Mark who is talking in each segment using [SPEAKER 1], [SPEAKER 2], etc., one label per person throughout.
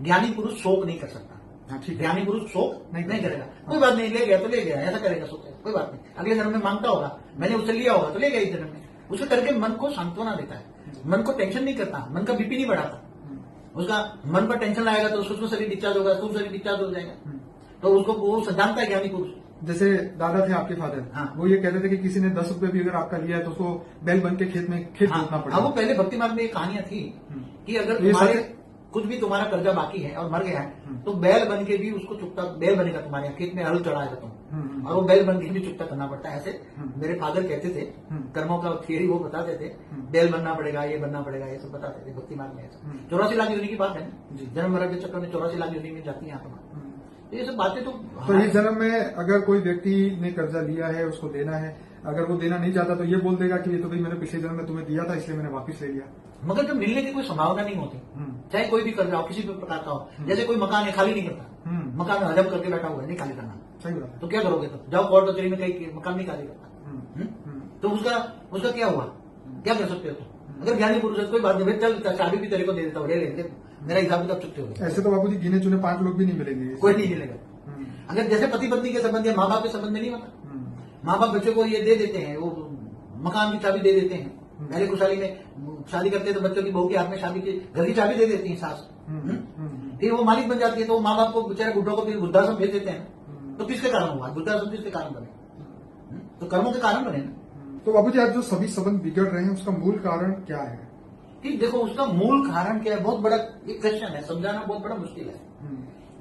[SPEAKER 1] ज्ञानी पुरुष शोक नहीं कर सकता।
[SPEAKER 2] हाँ, ठीक है।
[SPEAKER 1] ज्ञानी पुरुष शोक नहीं करेगा। कोई बात नहीं, ले गया तो ले गया, ऐसा करेगा शोक, कोई बात नहीं। अगले जन्म में मांगता होगा, मैंने उससे लिया होगा तो ले गया इस जन्म में। उसे करके मन को सांत्वना देता है, मन को टेंशन नहीं करता, मन का बीपी नहीं बढ़ाता। उसका मन पर टेंशन आएगा तो सूक्ष्म शरीर डिस्चार्ज होगा, स्थूल शरीर डिस्चार्ज हो जाएगा। तो उसको वो जानता है ज्ञानी पुरुष।
[SPEAKER 2] जैसे दादा थे आपके फादर,
[SPEAKER 1] हाँ।
[SPEAKER 2] वो ये कहते थे कि किसी ने 10 रुपए भी अगर आपका लिया है तो उसको बैल बन के खेत जोतना
[SPEAKER 1] हाँ,
[SPEAKER 2] पड़ेगा।
[SPEAKER 1] वो पहले भक्ति मार्ग में एक कहानियां थी कि अगर
[SPEAKER 2] ये
[SPEAKER 1] तुम्हारे
[SPEAKER 2] सारे-
[SPEAKER 1] कुछ भी तुम्हारा कर्जा बाकी है और मर गया है तो बैल बन के भी उसको चुकता, बैल बनेगा तुम्हारे यहाँ, खेत में हल चढ़ाएगा तुम, और वो बैल बन के भी चुकता करना पड़ता है। ऐसे मेरे फादर कहते थे, कर्मों का थियरी वो बताते थे, बैल बनना पड़ेगा, ये बनना पड़ेगा, ये सब बताते थे भक्ति मार्ग में। ऐसा 84 लाख योनि की बात है ना, जन्म मरण के चक्कर में 84 लाख योनि में जाती है आत्मा। ये सब बातें
[SPEAKER 2] तो इस जन्म में अगर कोई व्यक्ति ने कर्जा लिया है, उसको देना है, अगर वो देना नहीं चाहता तो ये बोल देगा कि ये तो भाई मैंने पिछले जन्म में तुम्हें दिया था इसलिए मैंने वापस ले लिया।
[SPEAKER 1] मगर जब मिलने की कोई संभावना नहीं होती, चाहे कोई भी कर्जा हो, किसी भी प्रकार का हो, जैसे कोई मकान है खाली नहीं करता, मकान हजम करके बैठा हुआ है, नहीं खाली करना,
[SPEAKER 2] सही बात है।
[SPEAKER 1] तो क्या करोगे? तो जाओ कोर्ट कचहरी में, कहीं मकान नहीं खाली करता, तो उसका क्या हुआ? क्या कर सकते हो तुम? अगर ज्ञानी पुरुष है कोई बात नहीं, चल चाबी भी तेरे को दे देता हूँ, ले लेंगे, मेरा हिसाब किताब चुकते हो।
[SPEAKER 2] ऐसे तो बाबूजी गिने चुने 5 लोग भी नहीं मिलेंगे,
[SPEAKER 1] कोई नहीं मिलेगा। अगर जैसे पति पत्नी के संबंध या माँ बाप के संबंध में नहीं होता, माँ बाप बच्चों को ये दे देते हैं, वो मकान की चाबी दे देते हैं। पहले खुशहाली में शादी करते हैं तो बच्चों की बहू के हाथ में शादी की घर की चाबी दे देती है सास, फिर वो मालिक बन जाती है, तो माँ बाप को बेचारे बुढ़ों को फिर वृद्धाश्रम भेज देते हैं। तो किसके कारण हुआ? वृद्धाश्रम किसके कारण बने? तो कर्मों के कारण बने ना।
[SPEAKER 2] तो बाबूजी आज जो सभी संबंध बिगड़ रहे हैं उसका मूल कारण क्या है?
[SPEAKER 1] कि देखो उसका मूल कारण क्या है, बहुत बड़ा एक क्वेश्चन है, समझाना बहुत बड़ा मुश्किल है।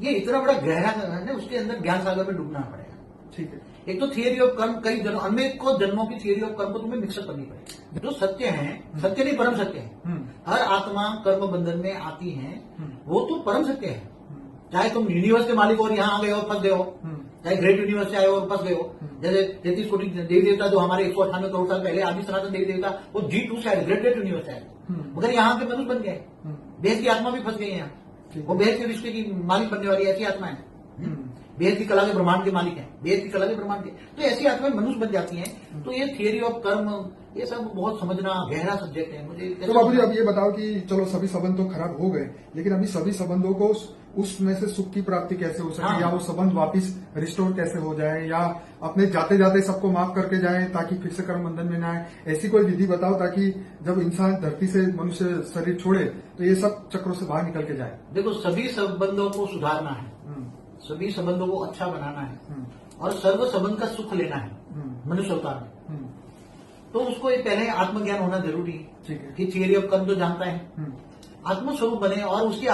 [SPEAKER 1] ये इतना बड़ा गहरा है, उसके अंदर ज्ञान सागर में डूबना पड़ेगा।
[SPEAKER 2] ठीक है।
[SPEAKER 1] एक तो थियरी ऑफ कर्म, कई अनेकों जन्मों की थियरी ऑफ कर्म को तुम्हें मिक्सअप करनी पड़ेगी। जो सत्य है, सत्य नहीं परम सत्य है, हर आत्मा कर्म बंधन में आती है, वो तो परम सत्य है। चाहे तुम यूनिवर्स के मालिक और यहाँ आ गए हो फंस गए हो, चाहे ग्रेट यूनिवर्स से आए हो और फंस गए हो। जैसे 33 कोटि देवी देवता जो हमारे 198 करोड़ साल पहले आदि सनातन देवी देवता, वो G2 से आए, ग्रेट यूनिवर्स से आए, मगर यहाँ के मनुष्य बन गए, बेहद की आत्मा भी फंस गई है यहाँ। वो बेहद के विश्व की मालिक बनने वाली ऐसी आत्मा है, बेहद की कला के ब्रह्मांड के मालिक है, बेहद की कला के ब्रह्मांड के, तो ऐसी आत्माएं मनुष्य बन जाती हैं। तो ये थियरी ऑफ कर्म, ये सब बहुत समझना गहरा सब्जेक्ट है। मुझे
[SPEAKER 2] तो बाबूजी अब ये बताओ कि चलो सभी संबंध तो खराब हो गए, लेकिन अभी सभी संबंधों को उसमें से सुख की प्राप्ति कैसे हो सके,
[SPEAKER 1] हाँ।
[SPEAKER 2] या वो संबंध वापिस रिस्टोर कैसे हो जाए, या अपने जाते जाते सबको माफ करके जाए ताकि फिर से कर्म बंधन में ना आए, ऐसी कोई विधि बताओ ताकि जब इंसान धरती से मनुष्य शरीर छोड़े तो ये सब चक्रों से बाहर निकल के जाए।
[SPEAKER 1] देखो सभी संबंधों को सुधारना है, सभी संबंधों को अच्छा बनाना है, और सर्व संबंध का सुख लेना है मनुष्य अवतार में। तो उसको एक पहले आत्मज्ञान होना जरूरी है।
[SPEAKER 2] ठीक है।
[SPEAKER 1] कि थियरी ऑफ कर्म जो जानता है, आत्मस्वरूप बने और उसकी